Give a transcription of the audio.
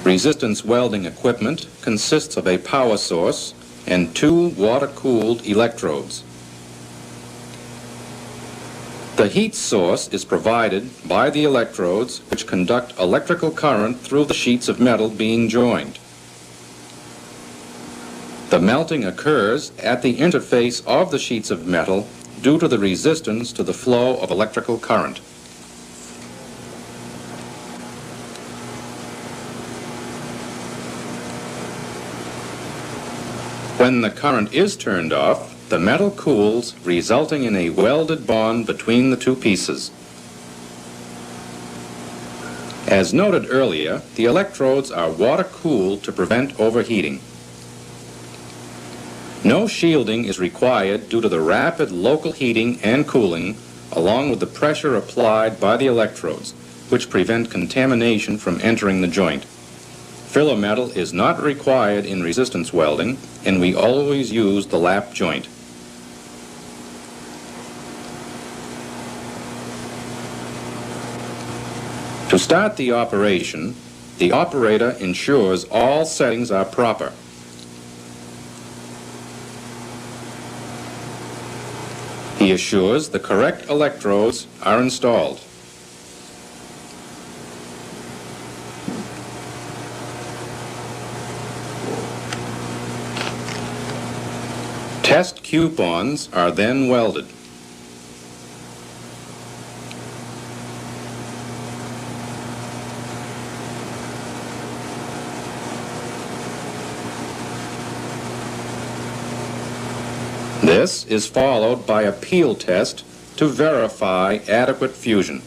Resistance welding equipment consists of a power source and two water-cooled electrodes. The heat source is provided by the electrodes, which conduct electrical current through the sheets of metal being joined. The melting occurs at the interface of the sheets of metal due to the resistance to the flow of electrical current. When the current is turned off, the metal cools, resulting in a welded bond between the two pieces. As noted earlier, the electrodes are water-cooled to prevent overheating. No shielding is required due to the rapid local heating and cooling, along with the pressure applied by the electrodes, which prevent contamination from entering the joint. Filler metal is not required in resistance welding, and we always use the lap joint. To start the operation, the operator ensures all settings are proper. He assures the correct electrodes are installed. Test coupons are then welded. This is followed by a peel test to verify adequate fusion.